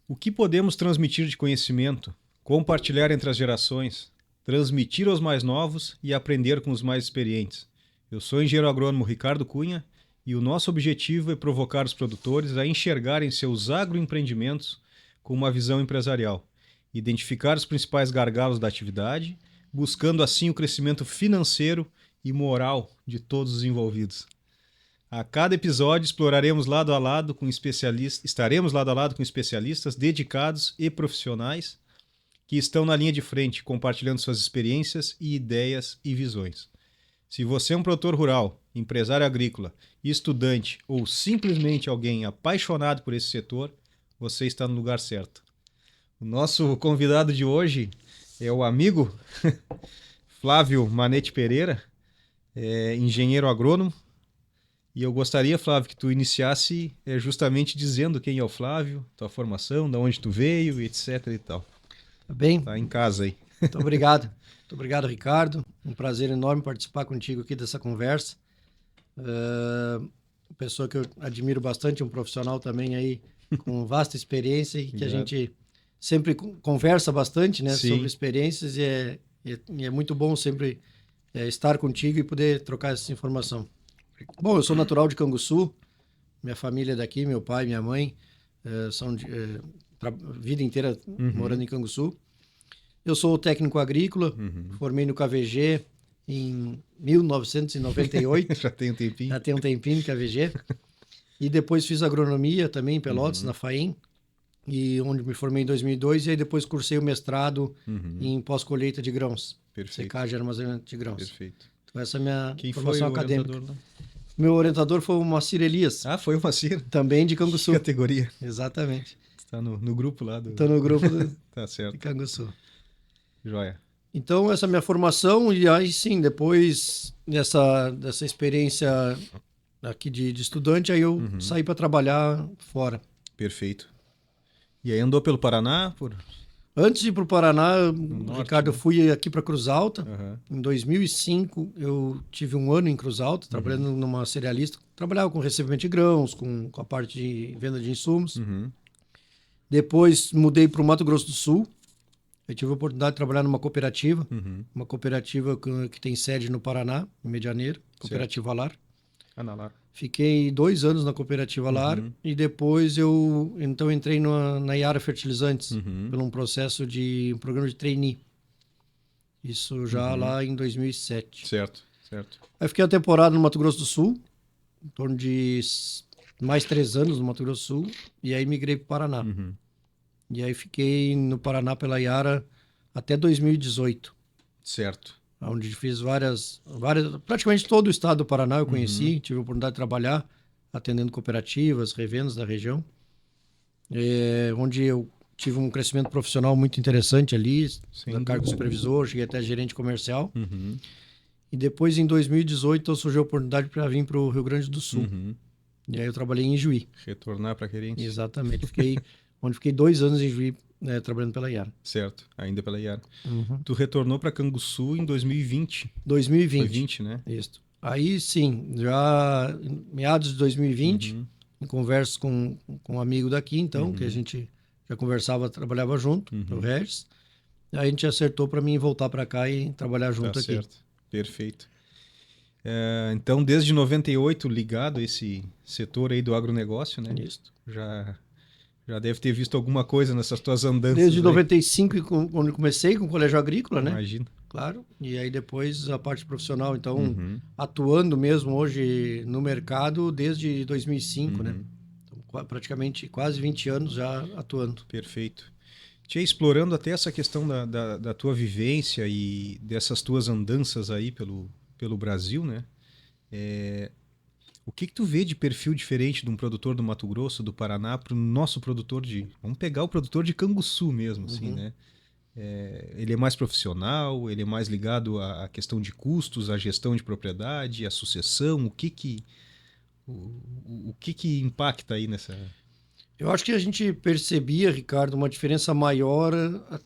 O que podemos transmitir de conhecimento, compartilhar entre as gerações, transmitir aos mais novos e aprender com os mais experientes? Eu sou o engenheiro agrônomo Ricardo Cunha e o nosso objetivo é provocar os produtores a enxergarem seus agroempreendimentos com uma visão empresarial, identificar os principais gargalos da atividade, buscando assim o crescimento financeiro e moral de todos os envolvidos. A cada episódio exploraremos lado a lado com especialistas, estaremos lado a lado com especialistas dedicados e profissionais que estão na linha de frente, compartilhando suas experiências e ideias e visões. Se você é um produtor rural, empresário agrícola, estudante ou simplesmente alguém apaixonado por esse setor, você está no lugar certo. O nosso convidado de hoje é o amigo Flávio Manete Pereira, engenheiro agrônomo. E eu gostaria, Flávio, que tu iniciasse justamente dizendo quem é o Flávio, tua formação, de onde tu veio, etc e tal. Tá bem? Tá em casa aí. Muito obrigado. Muito obrigado, Ricardo. Um prazer enorme participar contigo aqui dessa conversa. Uma pessoa que eu admiro bastante, um profissional também aí com vasta experiência e que a gente sempre conversa bastante, né, sobre experiências e é muito bom sempre estar contigo e poder trocar essa informação. Bom, eu sou natural de Canguçu, minha família é daqui, meu pai, minha mãe, são vida inteira morando em Canguçu. Eu sou técnico agrícola, formei no KVG em 1998. Já tem um tempinho. Já tem um tempinho no KVG. E depois fiz agronomia também em Pelotas, na FAEM, e onde me formei em 2002, e aí depois cursei o mestrado em pós-colheita de grãos. Perfeito. Secagem e armazenamento de grãos. Perfeito. Então essa é a minha Quem formação foi o acadêmica. orientador, Meu orientador foi o Moacir Elias. Ah, foi o Moacir. Também de Canguçu. Que categoria. Exatamente. Está no grupo lá do... Estou no grupo Tá certo. de Canguçu. Joia. Então, essa é a minha formação, e aí sim, depois dessa experiência aqui de estudante, aí eu saí para trabalhar fora. Perfeito. E aí andou pelo Paraná? Antes de ir para o Paraná, Ricardo, né? eu fui aqui para Cruz Alta. Uhum. Em 2005, eu tive um ano em Cruz Alta, trabalhando numa cerealista. Trabalhava com recebimento de grãos, com a parte de venda de insumos. Depois mudei para o Mato Grosso do Sul. Eu tive a oportunidade de trabalhar numa cooperativa, uma cooperativa que tem sede no Paraná, em Medianeira, Cooperativa Lar. Lar. Fiquei 2 anos na cooperativa Lar e depois eu entrei na Yara Fertilizantes, por um processo de um programa de trainee. Isso já lá em 2007. Certo. Aí fiquei a temporada no Mato Grosso do Sul, em torno de mais 3 anos no Mato Grosso do Sul, e aí migrei para o Paraná. E aí fiquei no Paraná pela Yara até 2018. Certo. Onde fiz várias... Praticamente todo o estado do Paraná eu conheci, tive a oportunidade de trabalhar atendendo cooperativas, revendas da região, onde eu tive um crescimento profissional muito interessante ali, no cargo de supervisor, cheguei até gerente comercial. E depois, em 2018, surgiu a oportunidade para vir para o Rio Grande do Sul. E aí eu trabalhei em Juí. Retornar para Querência. Exatamente. Onde fiquei 2 anos em Juí, trabalhando pela Yara. Certo, ainda pela Yara. Tu retornou para Canguçu em 2020. 2020. Foi 20, né? Isso. Aí sim, já em meados de 2020, em conversa com um amigo daqui, então, que a gente já conversava, trabalhava junto, o Regis. Aí a gente acertou para mim voltar para cá e trabalhar junto aqui. Certo, perfeito. Então, desde 98, ligado a esse setor aí do agronegócio, né? Isso. Já deve ter visto alguma coisa nessas tuas andanças. Desde 95, quando comecei com o colégio agrícola, né? Imagino. Claro. E aí depois a parte profissional, então, atuando mesmo hoje no mercado desde 2005, né? Então, praticamente quase 20 anos já atuando. Perfeito. Tia, explorando até essa questão da tua vivência e dessas tuas andanças aí pelo Brasil, né? O que tu vê de perfil diferente de um produtor do Mato Grosso, do Paraná, para o nosso produtor Vamos pegar o produtor de Canguçu mesmo, assim, né? Ele é mais profissional, ele é mais ligado à questão de custos, à gestão de propriedade, à sucessão, o que O que impacta aí nessa... Eu acho que a gente percebia, Ricardo, uma diferença maior há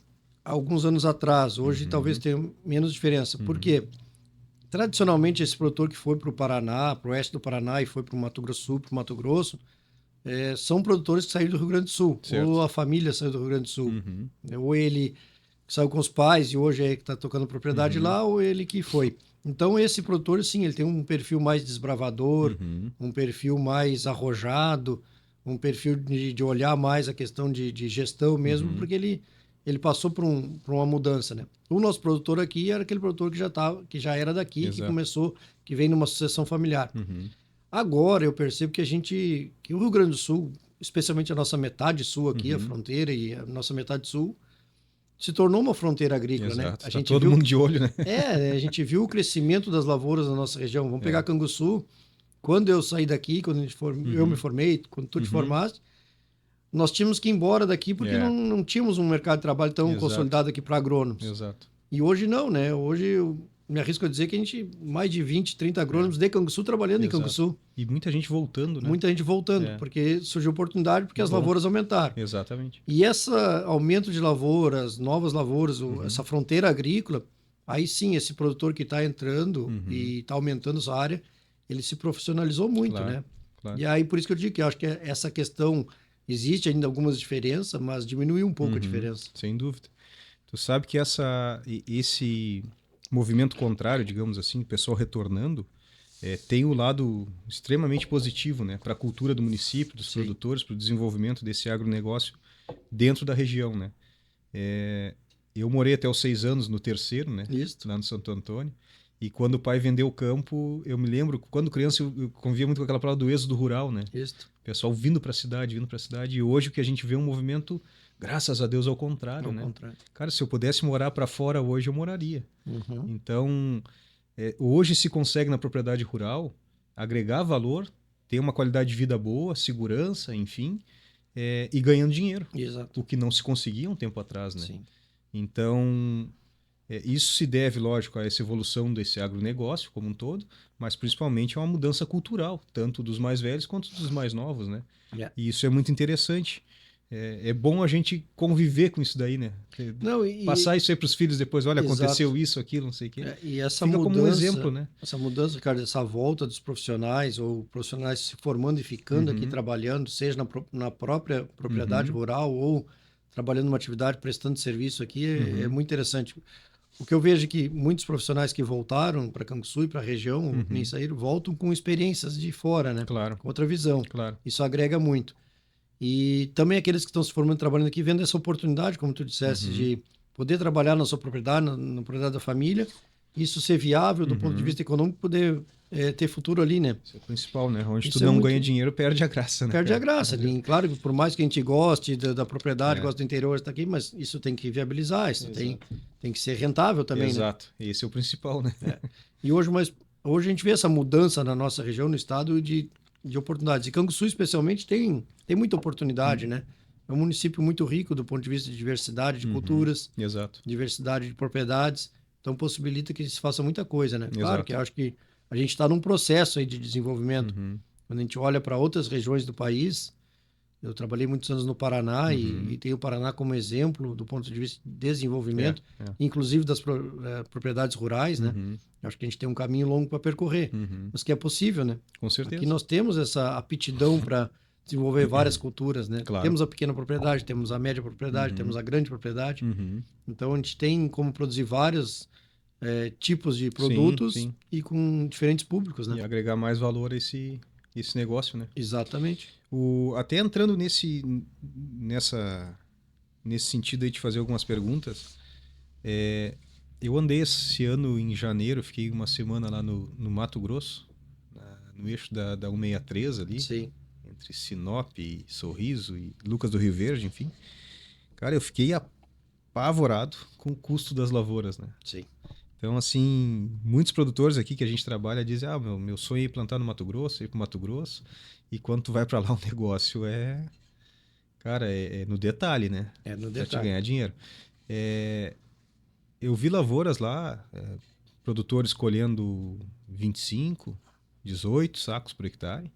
alguns anos atrás. Hoje talvez tenha menos diferença. Por quê? Tradicionalmente, esse produtor que foi para o Paraná, para o oeste do Paraná e foi para o Mato Grosso do Sul, para o Mato Grosso, são produtores que saíram do Rio Grande do Sul, Certo. ou a família saiu do Rio Grande do Sul. Ou ele saiu com os pais e hoje é que está tocando propriedade lá, ou ele que foi. Então, esse produtor, sim, ele tem um perfil mais desbravador, um perfil mais arrojado, um perfil de olhar mais a questão de gestão mesmo, porque ele passou por uma mudança, né? O nosso produtor aqui era aquele produtor que já era daqui, Exato. que começou, que vem numa sucessão familiar. Agora eu percebo que que o Rio Grande do Sul, especialmente a nossa metade sul aqui, a fronteira e a nossa metade sul, se tornou uma fronteira agrícola, Exato. né? A gente todo mundo de olho, né? A gente viu o crescimento das lavouras na nossa região. Vamos pegar Canguçu. Quando eu saí daqui, quando eu me formei, quando tu te formaste, nós tínhamos que ir embora daqui porque não tínhamos um mercado de trabalho tão consolidado aqui para agrônomos. Exato. E hoje não, né? Hoje eu me arrisco a dizer que a gente, mais de 20, 30 agrônomos de Canguçu trabalhando em Canguçu. E muita gente voltando, né? Muita gente voltando, porque surgiu oportunidade, porque as lavouras aumentaram. Exatamente. E esse aumento de lavouras, novas lavouras, essa fronteira agrícola, aí sim, esse produtor que está entrando e está aumentando sua área, ele se profissionalizou muito, né? Claro. E aí, por isso que eu digo que eu acho que essa questão, existe ainda algumas diferenças, mas diminuiu um pouco a diferença. Sem dúvida. Tu sabe que esse movimento contrário, digamos assim, o pessoal retornando, tem o lado extremamente positivo, né, para a cultura do município, dos produtores, para o desenvolvimento desse agronegócio dentro da região, né. Eu morei até os 6 anos no Terceiro, né, lá no Santo Antônio, e quando o pai vendeu o campo, eu me lembro, quando criança eu convivia muito com aquela palavra do êxodo rural, né. O pessoal vindo para a cidade, e hoje o que a gente vê é um movimento, graças a Deus, ao contrário, né? Cara, se eu pudesse morar para fora hoje, eu moraria. Então, hoje se consegue na propriedade rural agregar valor, ter uma qualidade de vida boa, segurança, enfim, e ganhando dinheiro. Exato. O que não se conseguia um tempo atrás, né? Sim. Então, isso se deve, lógico, a essa evolução desse agronegócio como um todo, mas principalmente a uma mudança cultural, tanto dos mais velhos quanto dos mais novos, né? E isso é muito interessante. É bom a gente conviver com isso daí, né? Passar isso aí para os filhos depois, olha, aconteceu isso, aquilo, não sei o quê. E essa Fica mudança, como um exemplo, né? Essa mudança, cara, essa volta dos profissionais ou profissionais se formando e ficando aqui trabalhando, seja na própria propriedade rural ou trabalhando numa atividade, prestando serviço aqui, é muito interessante. O que eu vejo é que muitos profissionais que voltaram para Canguçu e para a região, nem saíram, voltam com experiências de fora, né? Claro. Com outra visão. Claro. Isso agrega muito. E também aqueles que estão se formando trabalhando aqui, vendo essa oportunidade, como tu disseste, de poder trabalhar na sua propriedade, na propriedade da família, isso ser viável do ponto de vista econômico, poder ter futuro ali, né? Isso é o principal, né? Onde Isso tu não ganha dinheiro, perde a graça, né? Perde a graça. E, claro, por mais que a gente goste da propriedade, goste do interior, está aqui, mas isso tem que viabilizar, isso tem que ser rentável também, Exato. Esse é o principal, né? E hoje a gente vê essa mudança na nossa região, no estado, de oportunidades. E Canguçu, especialmente, tem muita oportunidade, né? É um município muito rico do ponto de vista de diversidade de culturas, diversidade de propriedades. Então, possibilita que se faça muita coisa, né? Claro que eu acho que a gente está num processo aí de desenvolvimento. Quando a gente olha para outras regiões do país, eu trabalhei muitos anos no Paraná e tenho o Paraná como exemplo do ponto de vista de desenvolvimento, inclusive das propriedades rurais, né? Eu acho que a gente tem um caminho longo para percorrer, mas que é possível, né? Com certeza. Aqui nós temos essa aptidão para desenvolver várias culturas, né? Claro. Temos a pequena propriedade, temos a média propriedade, temos a grande propriedade. Então, a gente tem como produzir vários tipos de produtos e com diferentes públicos, né? E agregar mais valor a esse negócio, né? Exatamente. Até entrando nesse sentido aí de fazer algumas perguntas, eu andei esse ano em janeiro, fiquei uma semana lá no Mato Grosso, no eixo da 163 ali, entre Sinop, Sorriso e Lucas do Rio Verde, enfim. Cara, eu fiquei apavorado com o custo das lavouras, né? Então, assim, muitos produtores aqui que a gente trabalha dizem, meu sonho é ir plantar no Mato Grosso, ir para o Mato Grosso, e quando tu vai para lá o negócio cara, é no detalhe, né? É no Pra te detalhe. ganhar dinheiro. Eu vi lavouras lá, produtores colhendo 25, 18 sacos por hectare.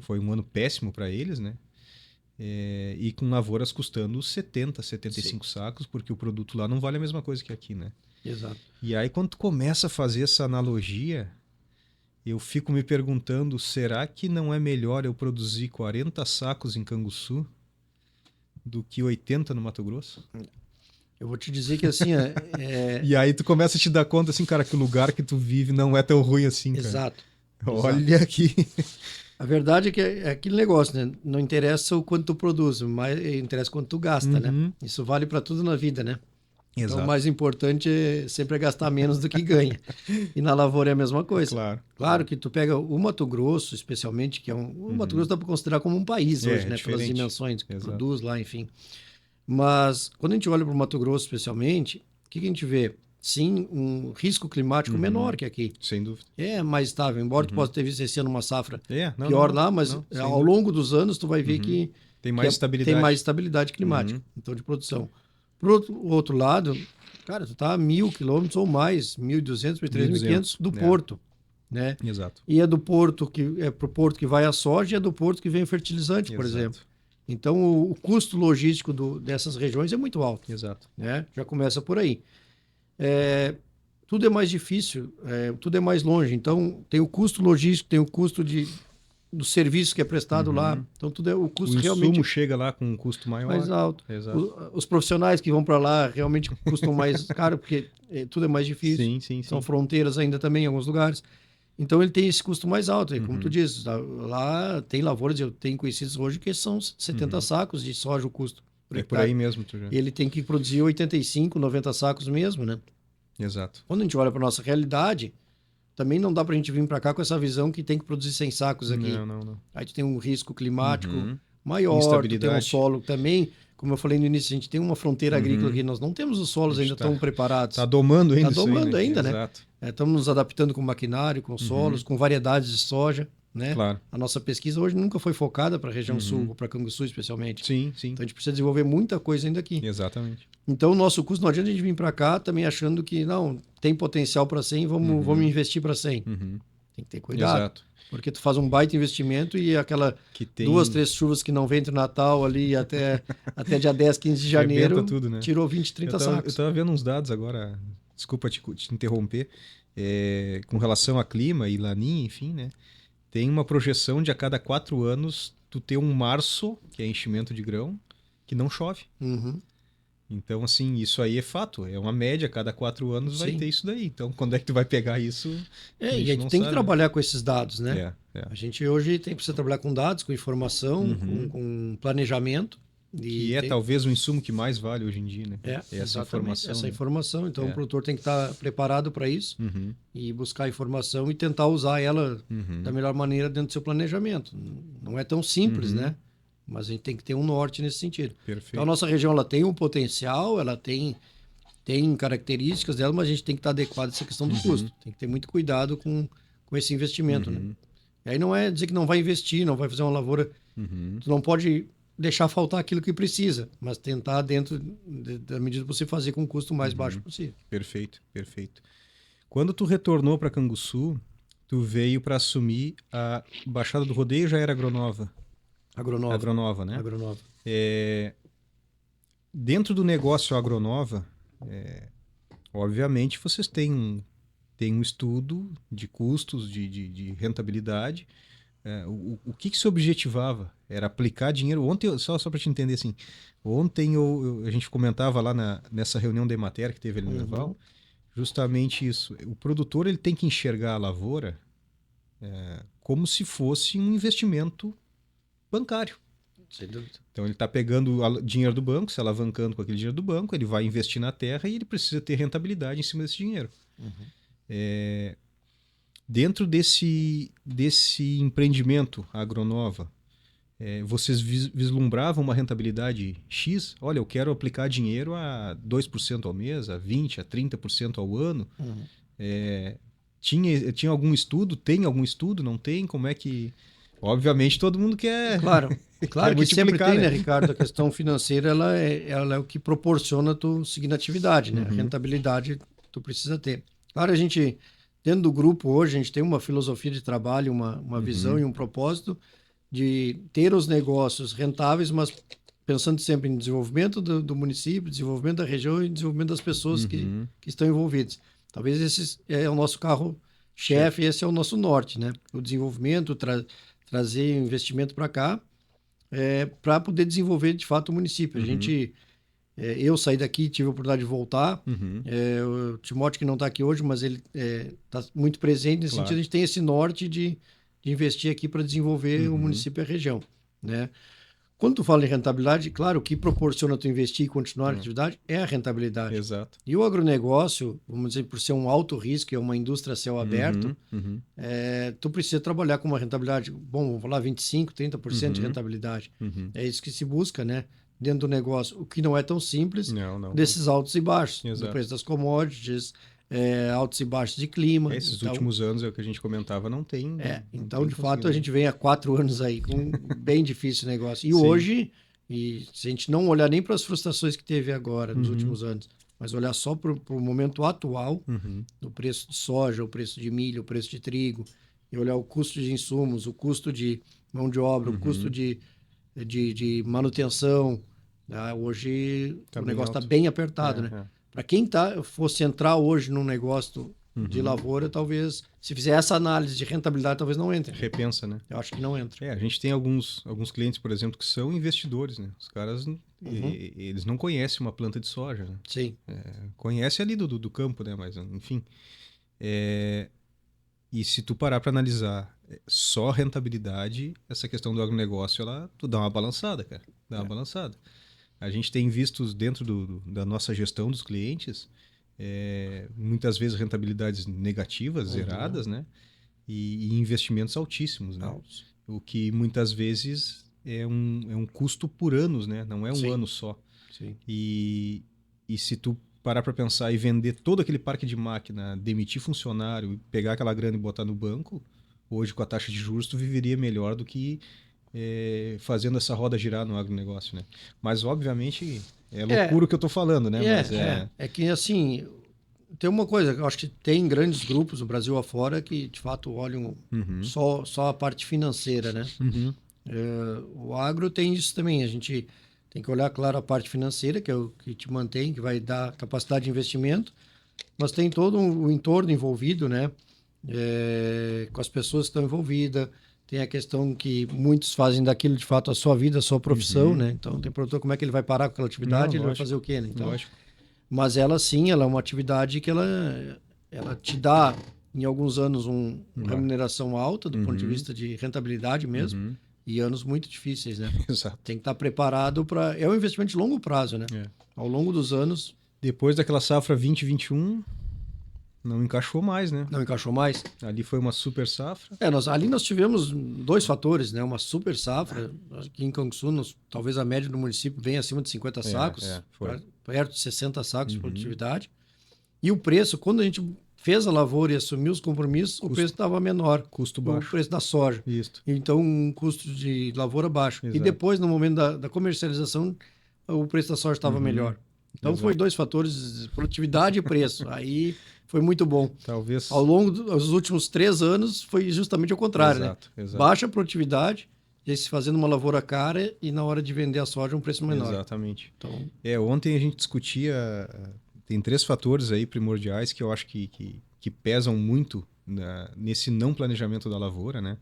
Foi um ano péssimo para eles, né? E com lavouras custando 70, 75 sacos, porque o produto lá não vale a mesma coisa que aqui, né? Exato. E aí, quando tu começa a fazer essa analogia, eu fico me perguntando, será que não é melhor eu produzir 40 sacos em Canguçu do que 80 no Mato Grosso? Eu vou te dizer que assim... E aí tu começa a te dar conta, assim, cara, que o lugar que tu vive não é tão ruim assim, cara. Exato. Olha aqui. A verdade é que é aquele negócio, né? Não interessa o quanto tu produz, mas interessa quanto tu gasta, né? Isso vale para tudo na vida, né? Exato. Então o mais importante sempre é gastar menos do que ganha. E na lavoura é a mesma coisa. Claro que tu pega o Mato Grosso, especialmente, que é o Mato Grosso dá para considerar como um país hoje, né? Pelas dimensões que produz lá, enfim. Mas quando a gente olha para o Mato Grosso, especialmente, o que a gente vê? Sim, um risco climático menor que aqui. Sem dúvida. É mais estável, embora tu possa ter visto esse ano uma safra pior lá, mas ao longo dos anos tu vai ver que tem mais estabilidade climática, então de produção. Por outro lado, cara, tu tá a 1.000 quilômetros ou mais, 1.200, 1.300, 1.500 do porto, né? Exato. E é do porto pro porto que vai a soja e é do porto que vem o fertilizante, por exemplo. Então o custo logístico dessas regiões é muito alto. Exato. Né? Já começa por aí. Tudo é mais difícil, tudo é mais longe. Então, tem o custo logístico, tem o custo do serviço que é prestado lá. Então, tudo é o custo realmente... O insumo chega lá com um custo mais alto. Os profissionais que vão para lá realmente custam mais caro, porque tudo é mais difícil. Sim. São fronteiras ainda também em alguns lugares. Então, ele tem esse custo mais alto. E, como tu dizes, lá tem lavouras, eu tenho conhecidos hoje, que são 70 sacos de soja o custo. É por aí mesmo. Tu já... Ele tem que produzir 85, 90 sacos mesmo, né? Exato. Quando a gente olha para nossa realidade, também não dá para a gente vir para cá com essa visão que tem que produzir 100 sacos aqui. Não. Aí tu tem um risco climático maior, tu tem um solo também. Como eu falei no início, a gente tem uma fronteira agrícola aqui, nós não temos os solos ainda tão preparados. Está domando ainda. Está domando ainda, né? Exato. Estamos nos adaptando com maquinário, com solos, com variedades de soja. Né? Claro. A nossa pesquisa hoje nunca foi focada para a região sul, ou para Canguçu especialmente. Sim. Então a gente precisa desenvolver muita coisa ainda aqui. Exatamente. Então o nosso custo, não adianta a gente vir para cá também achando que não, tem potencial para 100, vamos investir para 100. Tem que ter cuidado. Exato. Porque tu faz um baita investimento e aquela 2, 3 chuvas que não vem entre o Natal ali até dia 10, 15 de janeiro, tudo, né? Tirou 20, 30 sacos. Eu estava vendo uns dados agora, desculpa te interromper, com relação a clima e laninha, enfim, né? Tem uma projeção de a cada 4 anos tu ter um março, que é enchimento de grão, que não chove. Então, assim, isso aí é fato. É uma média, a cada 4 anos vai ter isso daí. Então, quando é que tu vai pegar isso? E a gente tem que trabalhar com esses dados, né? A gente hoje precisa trabalhar com dados, com informação, com planejamento. E talvez o insumo que mais vale hoje em dia, né? Essa informação. Essa informação. Então, o produtor tem que estar preparado para isso e buscar informação e tentar usar ela da melhor maneira dentro do seu planejamento. Não é tão simples, né? Mas a gente tem que ter um norte nesse sentido. Perfeito. Então, a nossa região ela tem um potencial, ela tem características dela, mas a gente tem que estar adequado a essa questão do custo. Tem que ter muito cuidado com esse investimento, né? E aí não é dizer que não vai investir, não vai fazer uma lavoura. Tu não pode deixar faltar aquilo que precisa, mas tentar dentro da medida que você fazer com o custo mais baixo possível. Perfeito. Quando tu retornou para Canguçu, tu veio para assumir a Baixada do Rodeio, já era Agronova? Agronova, né? Agronova. Dentro do negócio Agronova, obviamente vocês têm um estudo de custos, de rentabilidade. O que se objetivava? Era aplicar dinheiro. Ontem, só para te entender assim, ontem a gente comentava lá nessa reunião da Emater que teve ali no Nerval, justamente isso. O produtor ele tem que enxergar a lavoura como se fosse um investimento bancário. Sem dúvida. Então ele está pegando o dinheiro do banco, se alavancando com aquele dinheiro do banco, ele vai investir na terra e ele precisa ter rentabilidade em cima desse dinheiro. Dentro desse empreendimento Agronova, vocês vislumbravam uma rentabilidade X? Olha, eu quero aplicar dinheiro a 2% ao mês, a 20%, a 30% ao ano. Tinha algum estudo? Tem algum estudo? Não tem? Como é que... Obviamente todo mundo quer... Claro que sempre tem, né, Ricardo? A questão financeira ela é o que proporciona tu seguir na atividade, né? A rentabilidade tu precisa ter. Claro, a gente dentro do grupo hoje, a gente tem uma filosofia de trabalho, uma visão e um propósito de ter os negócios rentáveis, mas pensando sempre em desenvolvimento do município, desenvolvimento da região e desenvolvimento das pessoas que estão envolvidas. Talvez esse é o nosso carro-chefe, esse é o nosso norte, né? O desenvolvimento, trazer investimento para cá, para poder desenvolver de fato o município. A gente, eu saí daqui, tive a oportunidade de voltar. O Timóteo, que não está aqui hoje, mas ele está muito presente nesse sentido. A gente tem esse norte de investir aqui para desenvolver o município e a região, né? Quando tu fala em rentabilidade, claro, o que proporciona tu investir e continuar a atividade é a rentabilidade. Exato. E o agronegócio, vamos dizer, por ser um alto risco, é uma indústria a céu aberto, tu precisa trabalhar com uma rentabilidade, bom, vamos falar 25%, 30% de rentabilidade. É isso que se busca, né? Dentro do negócio, o que não é tão simples, desses altos e baixos, do preço das commodities, altos e baixos de clima. Esses últimos anos, é o que a gente comentava, não tem... Então, de fato, a gente vem há 4 anos aí com bem difícil o negócio. E hoje, se a gente não olhar nem para as frustrações que teve agora, nos últimos anos, mas olhar só para o momento atual, do preço de soja, o preço de milho, o preço de trigo, e olhar o custo de insumos, o custo de mão de obra, o custo de manutenção, hoje o negócio está bem apertado, né? Para quem fosse entrar hoje num negócio de lavoura, talvez, se fizer essa análise de rentabilidade, talvez não entre. Repensa, né? Eu acho que não entra. A gente tem alguns clientes, por exemplo, que são investidores, né? Os caras, eles não conhecem uma planta de soja, né? Sim. Conhece ali do campo, né? Mas, enfim. E se tu parar para analisar só rentabilidade, essa questão do agronegócio, tu dá uma balançada, cara. Dá uma balançada. A gente tem visto dentro da nossa gestão dos clientes, muitas vezes rentabilidades negativas, zeradas, né? E investimentos altíssimos, né? O que muitas vezes é um custo por anos, né? Não é um ano só. Sim. E se tu parar para pensar e vender todo aquele parque de máquina, demitir funcionário, pegar aquela grana e botar no banco, hoje com a taxa de juros tu viveria melhor do que fazendo essa roda girar no agronegócio, né? Mas, obviamente, é loucura o que eu tô falando, né? É que, assim, tem uma coisa, eu acho que tem grandes grupos no Brasil afora que, de fato, olham só a parte financeira, né? O agro tem isso também, a gente tem que olhar, claro, a parte financeira, que é o que te mantém, que vai dar capacidade de investimento, mas tem todo o entorno envolvido, né? Com as pessoas que estão envolvidas. Tem a questão que muitos fazem daquilo, de fato, a sua vida, a sua profissão, né? Então, tem produtor, como é que ele vai parar com aquela atividade? Ele vai fazer o quê, né? Então, mas ela, sim, ela é uma atividade que ela te dá, em alguns anos, uma remuneração alta, do ponto de vista de rentabilidade mesmo, e anos muito difíceis, né? Exato. Tem que estar preparado para... É um investimento de longo prazo, né? Ao longo dos anos... Depois daquela safra 2021... Não encaixou mais, né? Não encaixou mais. Ali foi uma super safra. Ali nós tivemos 2 fatores, né? Uma super safra. Aqui em Canguçu, talvez a média do município venha acima de 50 sacos, perto de 60 sacos de produtividade. E o preço, quando a gente fez a lavoura e assumiu os compromissos, o preço estava menor. Custo baixo. O preço da soja. Isso. Então, um custo de lavoura baixo. Exato. E depois, no momento da comercialização, o preço da soja estava melhor. Então, foi 2 fatores, produtividade e preço. Aí... Foi muito bom. Talvez... Ao longo dos últimos 3 anos, foi justamente o contrário, né? Exato. Baixa produtividade, já se fazendo uma lavoura cara e na hora de vender a soja um preço menor. Exatamente. Então... Ontem a gente discutia... Tem 3 fatores aí primordiais que eu acho que pesam muito nesse não planejamento da lavoura, né?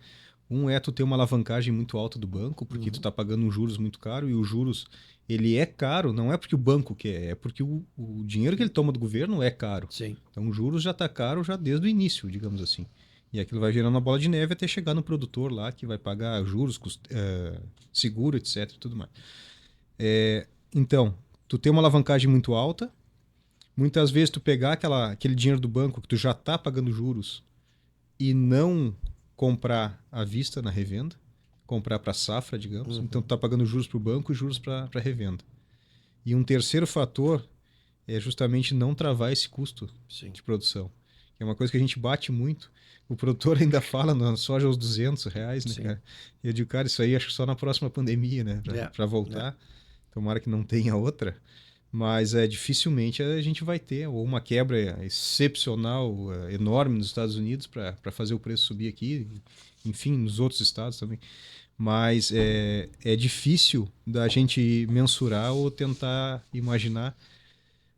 Um é tu ter uma alavancagem muito alta do banco, porque tu tá pagando um juros muito caro, e os juros... Ele é caro, não é porque o banco quer, é porque o dinheiro que ele toma do governo é caro. Sim. Então, o juros já está caro já desde o início, digamos assim. E aquilo vai gerando uma bola de neve até chegar no produtor lá, que vai pagar juros, seguro, etc. E tudo mais. Então, tu tem uma alavancagem muito alta. Muitas vezes tu pegar aquele dinheiro do banco que tu já está pagando juros e não comprar à vista na revenda. Comprar para safra, digamos. Então, tu está pagando juros para o banco e juros para revenda. E um terceiro fator é justamente não travar esse custo de produção. É uma coisa que a gente bate muito. O produtor ainda fala na soja aos R$200, né, cara? E eu digo, cara, isso aí acho que só na próxima pandemia, né? Para voltar. Tomara que não tenha outra. Mas dificilmente a gente vai ter ou uma quebra excepcional, enorme nos Estados Unidos para fazer o preço subir aqui, enfim, nos outros estados também. Mas é difícil da gente mensurar ou tentar imaginar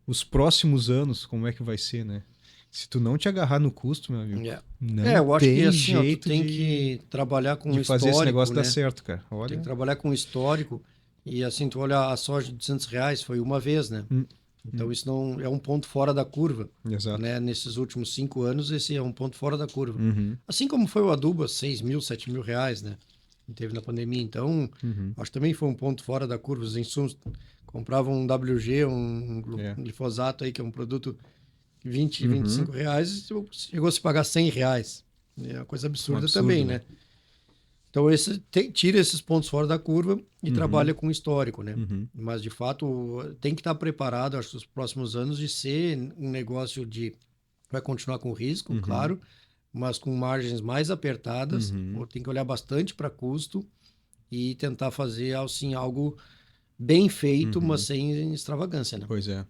os próximos anos, como é que vai ser, né? Se tu não te agarrar no custo, meu amigo, não Eu acho que tem assim, ó, tu jeito tem que trabalhar com de o fazer esse negócio histórico, dar né? certo, cara. Tem Olha. que trabalhar com o histórico. E assim, tu olha a soja de R$ 200 foi uma vez, né? Hum, Então isso não é um ponto fora da curva, exato. né? Nesses últimos 5 anos, esse é um ponto fora da curva. Uhum, Assim como foi o adubo a 6 mil, 7 mil reais, né? Que teve na pandemia. Então, uhum, acho que também foi um ponto fora da curva. Os insumos compravam um WG, é. glifosato aí, que é um produto 20, Uhum. R$ 25, chegou a se pagar R$ 100. É uma coisa Um absurda absurdo, também, né? né? Então, tira esses pontos fora da curva e Uhum, trabalha com o histórico, né? uhum, Mas, de fato, tem que estar preparado, acho que nos próximos anos, de ser um negócio de... Vai continuar com risco, uhum, claro, mas com margens mais apertadas. uhum, Tem que olhar bastante para custo e tentar fazer, assim, algo bem feito, mas uhum. sem extravagância, né? Pois é.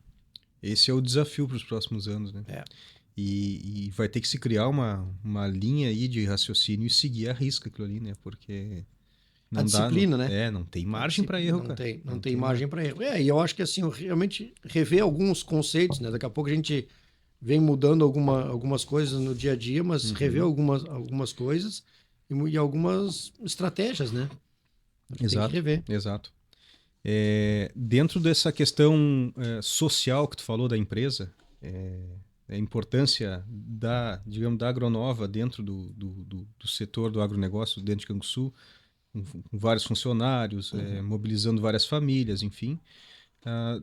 Esse é o desafio para os próximos anos, né? É. E vai ter que se criar uma linha aí de raciocínio e seguir a risca aquilo ali, né? Porque A não dá, não, disciplina, né? não tem A margem para disciplina erro, não cara. tem, não Não tem tem margem. margem para erro. E eu acho que assim, realmente rever alguns conceitos, né? Daqui a pouco a gente vem mudando algumas coisas no dia a dia, mas rever Uhum. algumas coisas e algumas estratégias, né? Tem que Exato, rever. exato. Dentro dessa questão social que tu falou da empresa, a importância digamos, da Agronova dentro do setor do agronegócio dentro de Canguçu, com vários funcionários, mobilizando várias famílias, enfim,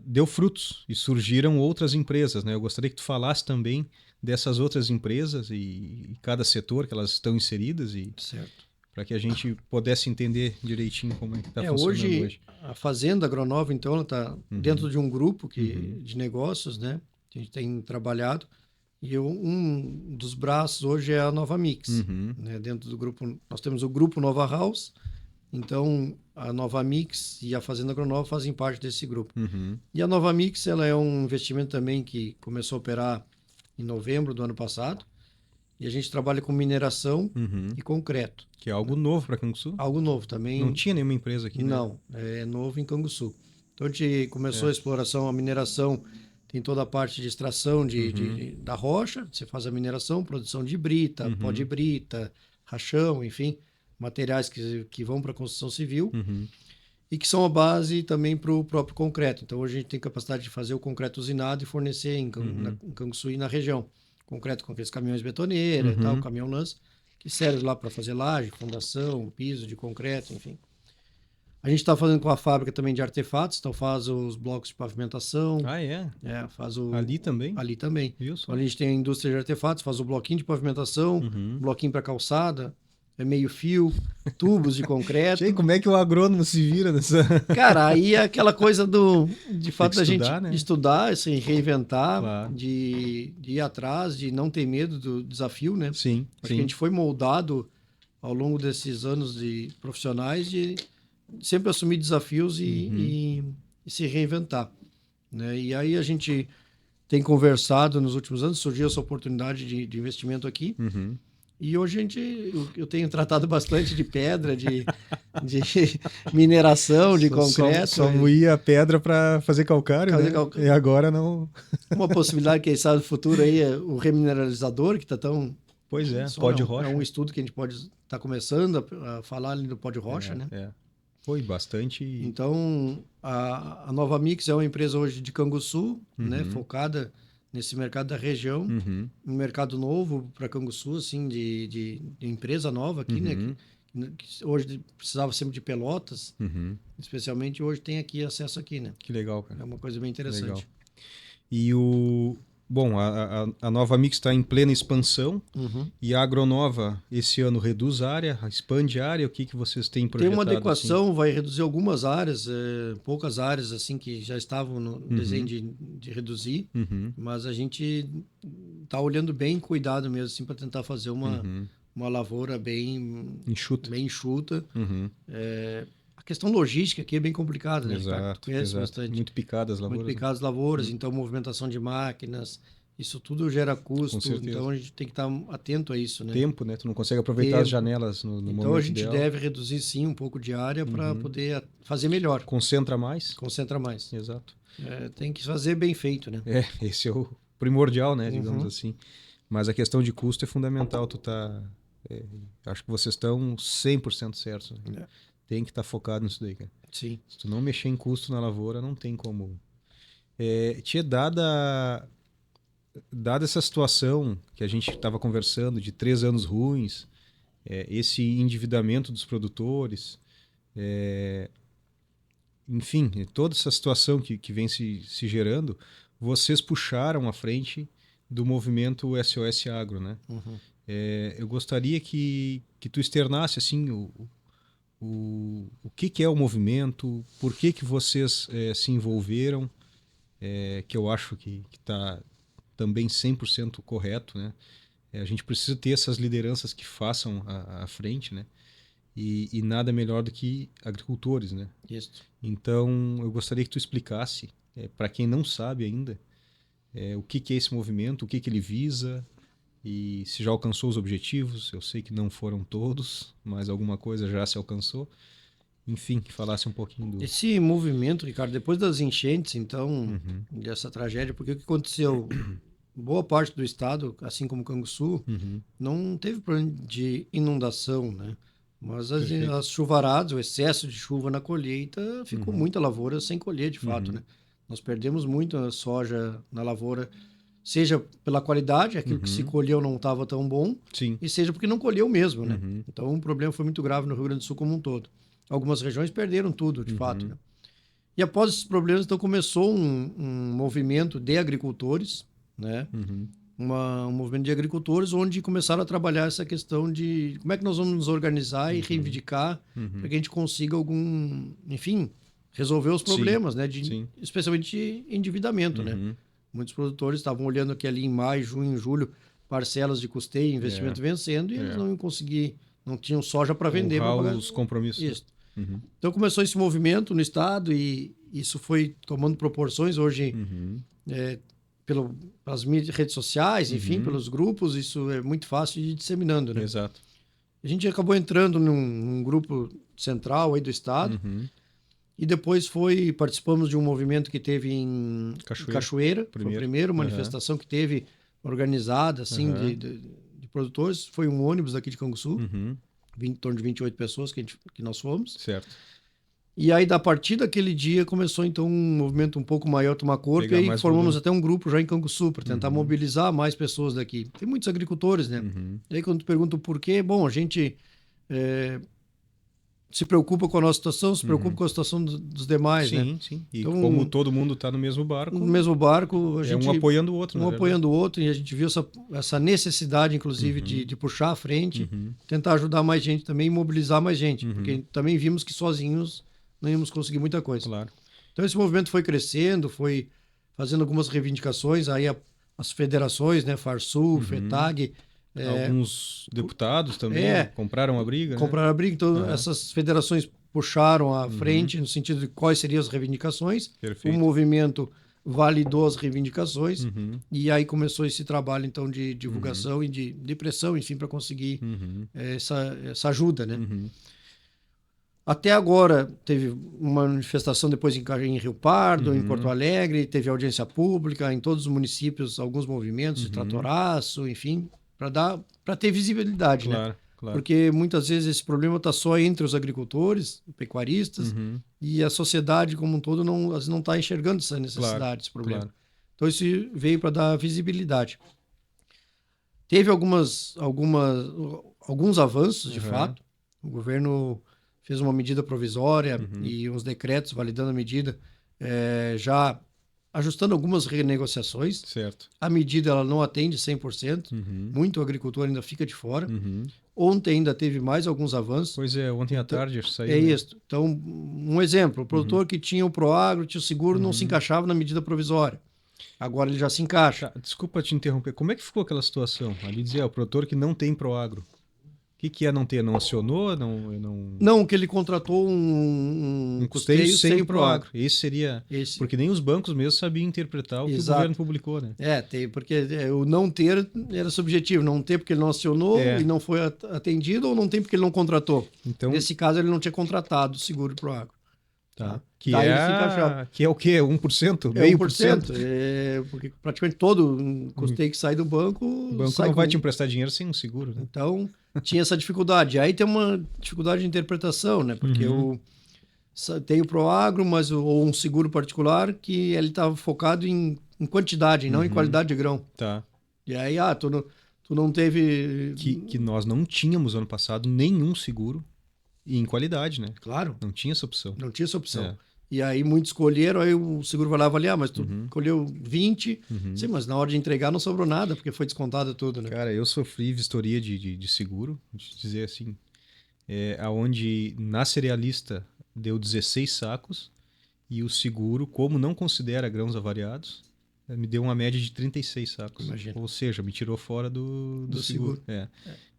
deu frutos e surgiram outras empresas, né? Eu gostaria que tu falasse também dessas outras empresas e cada setor que elas estão inseridas e Certo. para que a gente pudesse entender direitinho como é que está funcionando Hoje hoje. a Fazenda Agronova, então, ela está Uhum, dentro de um grupo uhum, de negócios, né? Que a gente tem trabalhado. E um dos braços hoje é a Nova Mix, uhum, né? Dentro do grupo, nós temos o grupo Nova House. Então, a Nova Mix e a Fazenda Agronova fazem parte desse grupo. uhum, E a Nova Mix, ela é um investimento também que começou a operar em novembro do ano passado. E a gente trabalha com mineração uhum. e concreto, Que é algo né? novo para Canguçu. Algo novo Não também. tinha nenhuma empresa aqui, né? Não, é novo em Canguçu. Então, a gente começou É. a exploração, a mineração, tem toda a parte de extração Uhum, da rocha, você faz a mineração, produção de brita, pó de uhum, brita, rachão, enfim, materiais que vão para a construção civil uhum, e que são a base também para o próprio concreto. Então, hoje a gente tem capacidade de fazer o concreto usinado e fornecer uhum, em Canguçu e na região. Concreto com aqueles caminhões betoneira e tal, uhum. caminhão lance, que serve lá para fazer laje, fundação, piso de concreto, enfim. A gente está fazendo com a fábrica também de artefatos, então faz os blocos de pavimentação, Ah, é? faz Ali também? ali também. Viu Então só? a gente tem a indústria de artefatos, faz o bloquinho de pavimentação, Uhum. bloquinho para calçada, meio fio, tubos de Tchê, concreto. como é que o agrônomo se vira nessa. Cara, aí é aquela coisa de Tem que fato da gente estudar, né? estudar, se reinventar, Claro. de ir atrás, de não ter medo do desafio, né? Sim, Acho que a sim. gente foi moldado ao longo desses anos de profissionais de sempre assumir desafios Uhum, e se reinventar, né? E aí a gente tem conversado nos últimos anos, surgiu essa oportunidade de investimento aqui, uhum. e hoje eu tenho tratado bastante de pedra, de mineração, de concreto, Só moía a pedra para fazer calcário, fazer né? E agora não. uma possibilidade, quem sabe, no futuro aí é o remineralizador, que está tão... Pois é, Só pó de é um rocha. estudo que a gente pode estar começando a falar ali do pó de rocha, É, né? é. Foi bastante. Então, a Nova Mix é uma empresa hoje de Canguçu, né, Uhum, focada nesse mercado da região, uhum, um mercado novo para Canguçu, assim, de empresa nova aqui, né, uhum, que hoje precisava sempre de Pelotas, uhum. especialmente hoje tem aqui acesso aqui, né? Que legal, cara. É uma coisa bem Que legal. interessante. E o. Bom, a Nova Mix está em plena expansão Uhum. e a Agronova esse ano reduz a área, expande a área. O que que vocês têm Tem uma projetado assim? adequação, vai reduzir algumas áreas, poucas áreas assim que já estavam no desenho Uhum, de reduzir, uhum, mas a gente está olhando bem cuidado mesmo assim para tentar fazer uma uhum. lavoura bem Enxuta. bem enxuta. Uhum, questão logística aqui é bem complicada, né, Ricardo? Exato, Tu conhece exato. bastante. Muito picadas as lavouras. Muito picadas as lavouras, então movimentação de máquinas, isso tudo gera custo, Com certeza. então a gente tem que estar atento a isso, né? Tempo, né? Tu não consegue aproveitar as janelas no Então momento a gente ideal. deve reduzir sim um pouco de área para poder fazer melhor, Concentra mais. concentra mais. Exato. Tem que fazer bem feito, né? Esse é o primordial, né? Digamos assim. Mas a questão de custo é fundamental. Acho que vocês estão 100% certos. Né? Tem que estar focado nisso daí, cara. Sim. Se tu não mexer em custo na lavoura, não tem como. Tia, dada essa situação que a gente estava conversando de 3 anos ruins, esse endividamento dos produtores, enfim, toda essa situação que vem se gerando, vocês puxaram à frente do movimento SOS Agro, né? Eu gostaria que tu externasse assim o que é o movimento, por que vocês se envolveram, que eu acho que está também 100% correto, né? A gente precisa ter essas lideranças que façam à frente, né? E nada melhor do que agricultores, né? Isso. Então, eu gostaria que tu explicasse, para quem não sabe ainda, o que é esse movimento, o que ele visa e se já alcançou os objetivos. Eu sei que não foram todos, mas alguma coisa já se alcançou. Enfim, que falasse um pouquinho do... Esse movimento, Ricardo, depois das enchentes, então, dessa tragédia, porque o que aconteceu? Boa parte do estado, assim como Canguçu, não teve problema de inundação, né? Mas as chuvaradas, o excesso de chuva na colheita, ficou muita lavoura sem colher, de fato, né? Nós perdemos muito a soja na lavoura, seja pela qualidade, aquilo que se colheu não estava tão bom, Sim. e seja porque não colheu mesmo, né? Então, o problema foi muito grave no Rio Grande do Sul como um todo. Algumas regiões perderam tudo, de fato, né? E após esses problemas, então, começou um movimento de agricultores, né? Um movimento de agricultores onde começaram a trabalhar essa questão de como é que nós vamos nos organizar e reivindicar para que a gente consiga enfim, resolver os problemas, né? Especialmente de endividamento, né? Muitos produtores estavam olhando aqui ali em maio, junho, julho, parcelas de custeio, investimento vencendo, e eles não iam conseguir, não tinham soja para vender. Honrar os compromissos. Isso. Então começou esse movimento no estado e isso foi tomando proporções hoje pelas redes sociais, enfim, pelos grupos, isso é muito fácil de ir disseminando, né? Exato. A gente acabou entrando num grupo central aí do estado e depois participamos de um movimento que teve em Cachoeira. Foi a primeira manifestação que teve organizada, assim, de produtores. Foi um ônibus aqui de Canguçu, em torno de 28 pessoas que nós fomos. Certo. E aí, a partir daquele dia, começou então um movimento um pouco maior tomar corpo, e aí formamos até um grupo já em Canguçu para tentar mobilizar mais pessoas daqui. Tem muitos agricultores, né? E aí, quando tu pergunta o porquê, bom, a gente se preocupa com a nossa situação, se preocupa com a situação dos demais, né? Sim. E então, como todo mundo está no mesmo barco... No mesmo barco, a gente... um apoiando o outro, Um apoiando o outro, e a gente viu essa necessidade, inclusive, de puxar à frente, tentar ajudar mais gente também e mobilizar mais gente, porque também vimos que sozinhos não íamos conseguir muita coisa. Claro. Então esse movimento foi crescendo, foi fazendo algumas reivindicações, aí as federações, né, Farsul, FETAG... Alguns deputados também compraram a briga. Compraram a briga, então essas federações puxaram à frente no sentido de quais seriam as reivindicações. Perfeito. O movimento validou as reivindicações e aí começou esse trabalho então de divulgação e de pressão, enfim, para conseguir essa ajuda, né? Até agora teve uma manifestação depois em Rio Pardo, em Porto Alegre, teve audiência pública em todos os municípios, alguns movimentos de tratoraço, enfim, para ter visibilidade, claro, né? Claro. Porque muitas vezes esse problema está só entre os agricultores, pecuaristas, e a sociedade como um todo não está enxergando essa necessidade, esse problema. Claro. Então isso veio para dar visibilidade. Teve alguns avanços, de fato. O governo fez uma medida provisória e uns decretos validando a medida, já ajustando algumas renegociações. Certo. A medida ela não atende 100%, muito agricultor ainda fica de fora. Ontem ainda teve mais alguns avanços. Pois é, ontem à tarde saiu. É isso. Então, um exemplo, o produtor que tinha o Proagro, tinha o seguro, não se encaixava na medida provisória. Agora ele já se encaixa. Tá, desculpa te interromper, como é que ficou aquela situação? Ali dizia, o produtor que não tem Proagro. que é não ter? Não acionou? Não, que ele contratou um custeio sem Proagro. Proagro. Esse seria... Porque nem os bancos mesmo sabiam interpretar o que o governo publicou, né? Porque o não ter era subjetivo. Não ter porque ele não acionou e não foi atendido, ou não tem porque ele não contratou. Então, nesse caso, ele não tinha contratado o seguro Proagro. Tá. Que é o quê? 1%? Meio por cento? Porque praticamente todo custeio que sai do banco... O banco não vai te emprestar dinheiro sem um seguro, né? Então, tinha essa dificuldade. Aí tem uma dificuldade de interpretação, né? Porque tem o Proagro, mas ou um seguro particular que ele estava focado em quantidade, não em qualidade de grão. Tá. E aí, tu não teve... Que nós não tínhamos ano passado nenhum seguro em qualidade, né? Claro. Não tinha essa opção. Não tinha essa opção. E aí muitos escolheram, aí o seguro vai lá avaliar, mas tu escolheu 20, sim, mas na hora de entregar não sobrou nada, porque foi descontado tudo, né? Cara, eu sofri vistoria de seguro, de dizer assim, aonde na cerealista deu 16 sacos e o seguro, como não considera grãos avariados, me deu uma média de 36 sacos. Imagina. Ou seja, me tirou fora do seguro.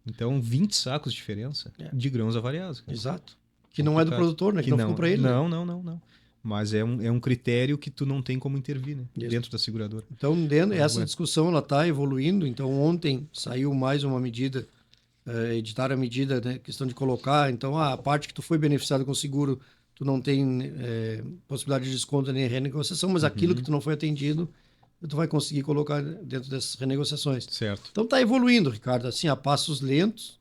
Então, 20 sacos de diferença de grãos avariados. Cara. Exato. Que não é do produtor, né? Que não ficou para ele. Não. Mas é um critério que tu não tem como intervir, né? Dentro da seguradora. Então, essa discussão ela está evoluindo. Então, ontem saiu mais uma medida, editaram a medida, né? Questão de colocar. Então, a parte que tu foi beneficiado com o seguro, tu não tem possibilidade de desconto nem renegociação, mas aquilo que tu não foi atendido, tu vai conseguir colocar dentro dessas renegociações. Certo. Então, está evoluindo, Ricardo, assim, a passos lentos.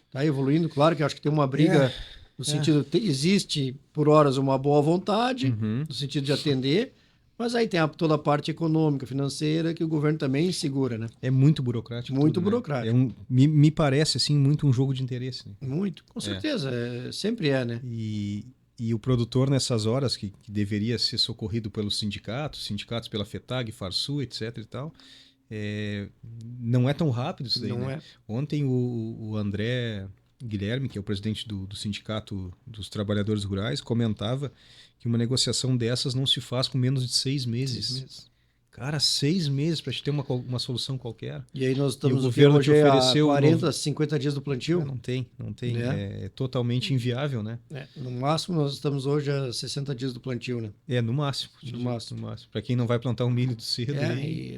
Está evoluindo, claro que eu acho que tem uma briga... No sentido, existe por horas uma boa vontade, no sentido de atender, mas aí tem toda a parte econômica, financeira, que o governo também segura, né? É muito burocrático. Muito burocrático. Né? Me parece, assim, muito um jogo de interesse. Né? Muito, com certeza. Sempre é, né? E o produtor, nessas horas, que deveria ser socorrido pelos sindicatos pela FETAG, Farsul, etc. e tal, não é tão rápido isso daí, né? Ontem o André Guilherme, que é o presidente do Sindicato dos Trabalhadores Rurais, comentava que uma negociação dessas não se faz com menos de 6 meses. 6 meses. Cara, 6 meses para te ter uma solução qualquer. E aí nós estamos o governo te ofereceu 40, 50 dias do plantio? Não tem. É totalmente inviável, né? No máximo, nós estamos hoje a 60 dias do plantio, né? No máximo. Para quem não vai plantar um milho do cedo.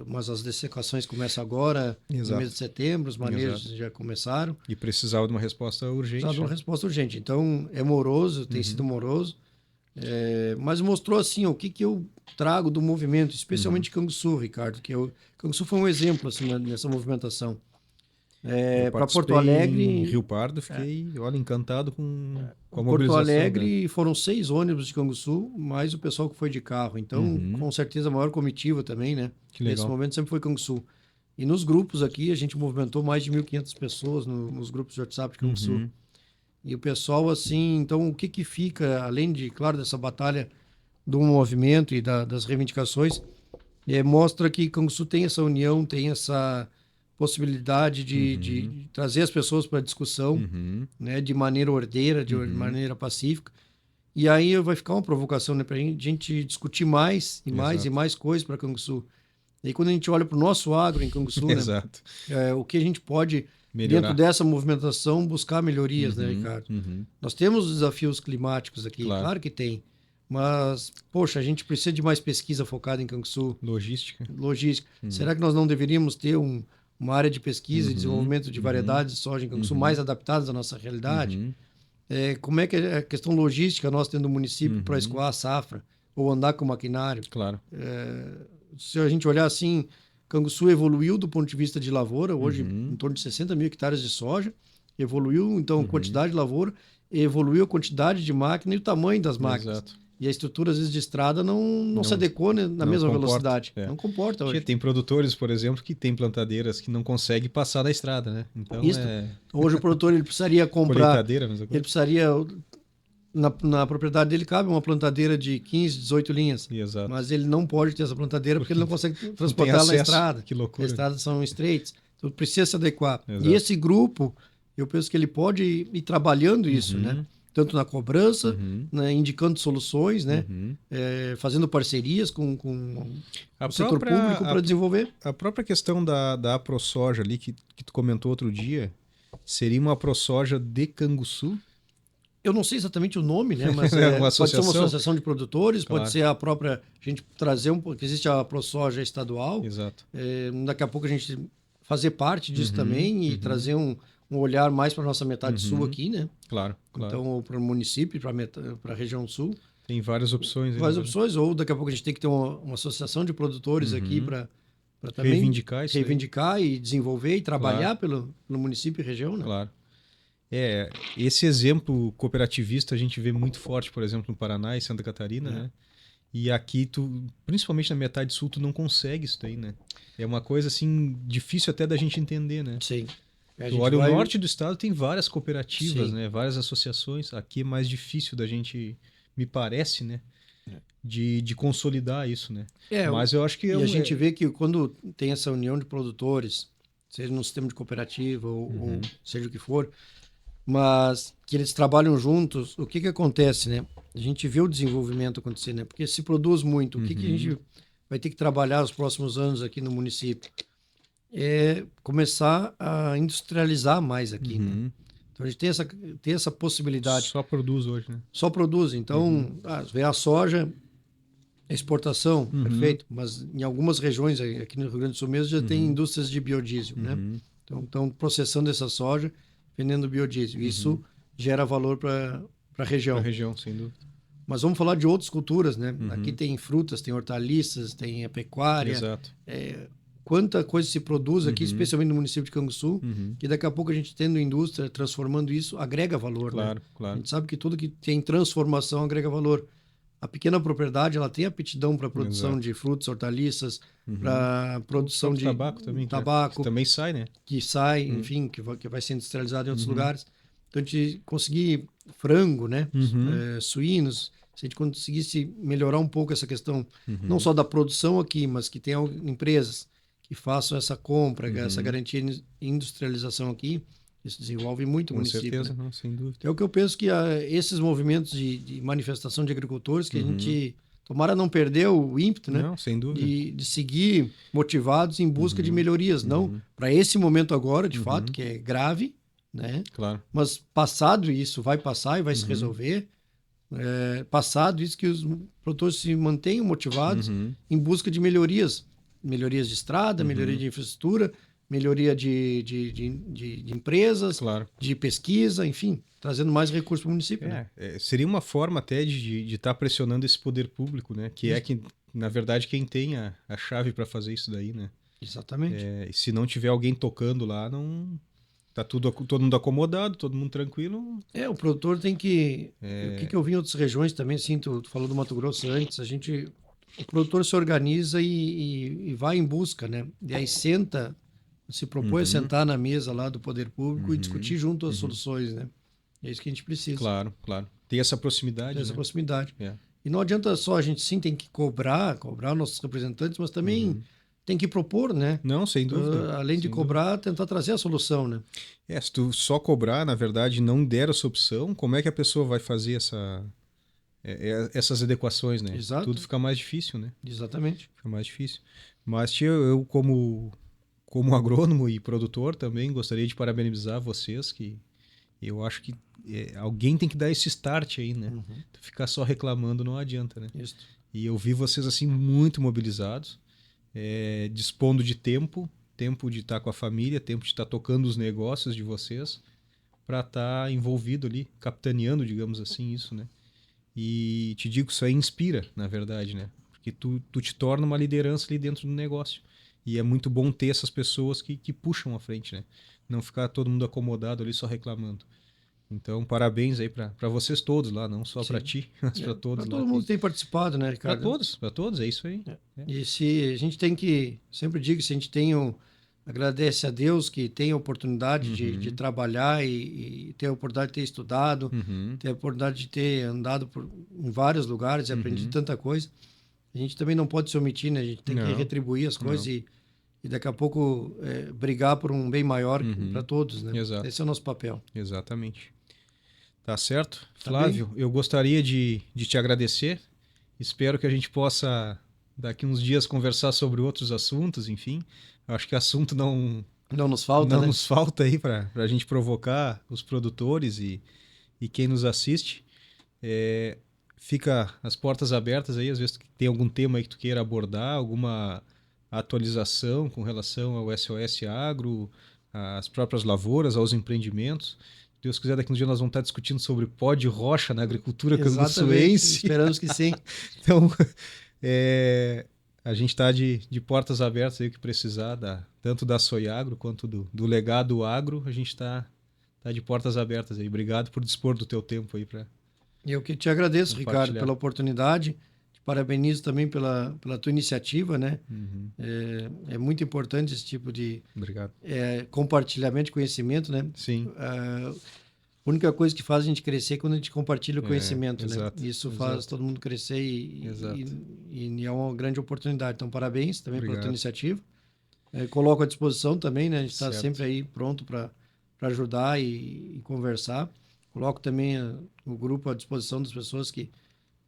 Mas as dessecações começam agora, no mês de setembro, os manejos já começaram. E precisava de uma resposta urgente. Então, é moroso, tem sido moroso. Mas mostrou assim o que eu trago do movimento, especialmente Canguçu, Ricardo, que Canguçu foi um exemplo assim, nessa movimentação. Para Porto Alegre, em Rio Pardo, fiquei encantado com a mobilização. Porto Alegre foram 6 ônibus de Canguçu, mais o pessoal que foi de carro. Então, com certeza, a maior comitiva também, né? Que legal. Nesse momento sempre foi Canguçu. E nos grupos aqui, a gente movimentou mais de 1.500 pessoas nos grupos de WhatsApp de Canguçu. E o pessoal, assim, então o que fica, além de, claro, dessa batalha do movimento e das reivindicações, mostra que Canguçu tem essa união, tem essa possibilidade de trazer as pessoas para a discussão, né, de maneira ordeira, de maneira pacífica. E aí vai ficar uma provocação, né, para a gente discutir mais e mais coisas para Canguçu. E aí, quando a gente olha para o nosso agro em Canguçu, né, o que a gente pode... melhorar. Dentro dessa movimentação, buscar melhorias, né, Ricardo? Nós temos desafios climáticos aqui, claro que tem. Mas, poxa, a gente precisa de mais pesquisa focada em Canguçu. Logística. Será que nós não deveríamos ter uma área de pesquisa e desenvolvimento de variedades de soja em Canguçu mais adaptadas à nossa realidade? Como é que é a questão logística nós tendo um município para escoar a safra ou andar com maquinário? Claro. Se a gente olhar assim... Canguçu evoluiu do ponto de vista de lavoura, hoje em torno de 60 mil hectares de soja, evoluiu então a quantidade de lavoura, evoluiu a quantidade de máquina e o tamanho das máquinas. Exato. E a estrutura, às vezes, de estrada não se adequou, né, na mesma velocidade. Não comporta hoje. Tem produtores, por exemplo, que têm plantadeiras que não conseguem passar da estrada, né? Então, hoje o produtor ele precisaria comprar... ele precisaria... Na propriedade dele cabe uma plantadeira de 15, 18 linhas. Exato. Mas ele não pode ter essa plantadeira porque ele não consegue transportar na estrada. Que loucura. As estradas são estreitas. Então precisa se adequar. Exato. E esse grupo, eu penso que ele pode ir trabalhando isso, né? Tanto na cobrança, né? Indicando soluções, né? Fazendo parcerias com o setor público para desenvolver. A própria questão da AproSoja ali, que tu comentou outro dia, Seria uma ProSoja de Canguçu? Eu não sei exatamente o nome, né? Mas Uma pode ser associação? uma associação de produtores, Claro. pode ser a própria. A gente trazer porque existe a ProSoja estadual. Exato. Daqui a pouco a gente fazer parte disso Uhum, também e uhum. trazer um olhar mais para a nossa metade sul aqui, né? Claro, claro. Então, para o município, para a região sul. Tem várias opções. Várias opções, ou daqui a pouco a gente tem que ter uma associação de produtores aqui para também reivindicar isso. reivindicar e desenvolver e trabalhar pelo município e região, né? Claro. Esse exemplo cooperativista a gente vê muito forte, por exemplo, no Paraná e Santa Catarina, né? E aqui, principalmente na metade sul, tu não consegue isso daí, né? É uma coisa, assim, difícil até da gente entender, né? Sim. Tu olha, o norte do estado tem várias cooperativas, Sim. né? Várias associações. Aqui é mais difícil da gente, me parece, né? De consolidar isso, né? Mas eu acho que... a gente vê que quando tem essa união de produtores, seja no sistema de cooperativa ou seja o que for, mas que eles trabalham juntos, o que acontece, né? A gente vê o desenvolvimento acontecer, né? Porque se produz muito, o que a gente vai ter que trabalhar nos próximos anos aqui no município? É começar a industrializar mais aqui, né? Então a gente tem essa possibilidade. Só produz hoje, né? Só produz. Então, vem a soja, exportação, perfeito. Mas em algumas regiões, aqui no Rio Grande do Sul mesmo, já tem indústrias de biodiesel, né? Então, estão processando essa soja, vendendo biodiesel. Isso gera valor para a região. Para a região, sem dúvida. Mas vamos falar de outras culturas, né? Aqui tem frutas, tem hortaliças, tem a pecuária. Exato. Quanta coisa se produz aqui, especialmente no município de Canguçu, que daqui a pouco a gente tendo indústria, transformando isso, agrega valor, Claro, né? claro. A gente sabe que tudo que tem transformação agrega valor. A pequena propriedade, ela tem aptidão para a produção de frutas, hortaliças, para produção de tabaco também. tabaco, Que também sai, né? que sai, enfim, que vai ser industrializado em outros lugares. Então, a gente conseguir frango, né? Suínos, se a gente conseguisse melhorar um pouco essa questão, não só da produção aqui, mas que tenham empresas que façam essa compra, essa garantia de industrialização aqui, isso desenvolve muito o município. Com certeza, né? não, sem dúvida. É o que eu penso que esses movimentos de manifestação de agricultores, que a gente tomara não perder o ímpeto, né? Não, sem dúvida. De seguir motivados em busca de melhorias, não para esse momento agora, de fato, que é grave, né? Claro. Mas passado isso, vai passar e vai se resolver. Passado isso, que os produtores se mantenham motivados em busca de melhorias de estrada, melhoria de infraestrutura, melhoria de empresas, Claro. de pesquisa, enfim, trazendo mais recursos para o município. Né? Seria uma forma até de estar pressionando esse poder público, né? Que é que, na verdade, quem tem a chave para fazer isso daí, né? Exatamente. E se não tiver alguém tocando lá, não... Tá todo mundo acomodado, todo mundo tranquilo. O produtor tem que... O que eu vi em outras regiões também, assim, tu falou do Mato Grosso antes, o produtor se organiza e vai em busca, né? E aí se propõe a sentar na mesa lá do poder público e discutir junto as soluções, né? É isso que a gente precisa. Claro, claro. Ter essa proximidade, Ter essa né? proximidade. E não adianta só, a gente sim tem que cobrar nossos representantes, mas também tem que propor, né? Não, sem dúvida. Além de cobrar, tentar trazer a solução, né? Se tu só cobrar, na verdade, não der essa opção, como é que a pessoa vai fazer essas adequações, né? Exato. Tudo fica mais difícil, né? Exatamente. Fica mais difícil. Mas eu como agrônomo e produtor também gostaria de parabenizar vocês, que eu acho que alguém tem que dar esse start aí, né? Tu ficar só reclamando não adianta, né? Isso. E eu vi vocês assim muito mobilizados, dispondo de tempo de estar com a família, tempo de estar tocando os negócios de vocês, para estar envolvido ali, capitaneando, digamos assim, isso, né? E te digo que isso aí inspira, na verdade, né? Porque tu te torna uma liderança ali dentro do negócio. E é muito bom ter essas pessoas que puxam à frente, né? Não ficar todo mundo acomodado ali só reclamando. Então, parabéns aí para vocês todos lá, não só para ti, mas para todos lá. Todo mundo tem participado, né, Ricardo? Para todos, é isso aí. E se a gente tem que, sempre digo, se a gente tem agradece a Deus que tem a oportunidade de trabalhar e ter a oportunidade de ter estudado, ter a oportunidade de ter andado em vários lugares e aprendido tanta coisa. A gente também não pode se omitir, né? A gente tem que retribuir as coisas e daqui a pouco brigar por um bem maior para todos, né? Exato. Esse é o nosso papel. Exatamente. Tá certo? Flávio, eu gostaria de te agradecer. Espero que a gente possa, daqui uns dias, conversar sobre outros assuntos, enfim. Acho que assunto Não nos falta, não né? nos falta aí para a gente provocar os produtores e quem nos assiste. Fica as portas abertas aí, às vezes tem algum tema aí que tu queira abordar, alguma atualização com relação ao SOS Agro, às próprias lavouras, aos empreendimentos. Deus quiser, daqui um dia nós vamos estar discutindo sobre pó de rocha na agricultura Exatamente, canguçuense. esperamos que sim. Então, a gente está de portas abertas aí, o que precisar, tanto da Soiagro quanto do Legado Agro, a gente está de portas abertas aí. Obrigado por dispor do teu tempo aí para Eu que te agradeço, Ricardo, compartilhar. pela oportunidade. Te parabenizo também pela tua iniciativa, né? Uhum. É muito importante esse tipo de Obrigado. compartilhamento de conhecimento, né? Sim. A única coisa que faz a gente crescer é quando a gente compartilha o conhecimento, né? Exato, Isso exato. faz todo mundo crescer Exato. e é uma grande oportunidade. Então, parabéns também pela tua Obrigado. iniciativa. Coloco à disposição também, né? A gente está Certo. sempre aí pronto para ajudar e conversar. Coloco também o grupo à disposição das pessoas que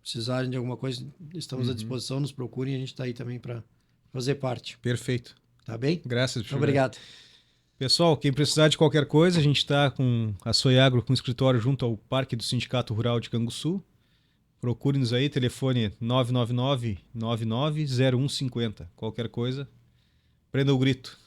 precisarem de alguma coisa, estamos à disposição, nos procurem, a gente está aí também para fazer parte. Perfeito. Tá bem? Graças. Muito obrigado. Pessoal, quem precisar de qualquer coisa, a gente está com a Soiagro com escritório junto ao Parque do Sindicato Rural de Canguçu. Procure-nos aí, telefone 999-990150. Qualquer coisa, prenda o grito.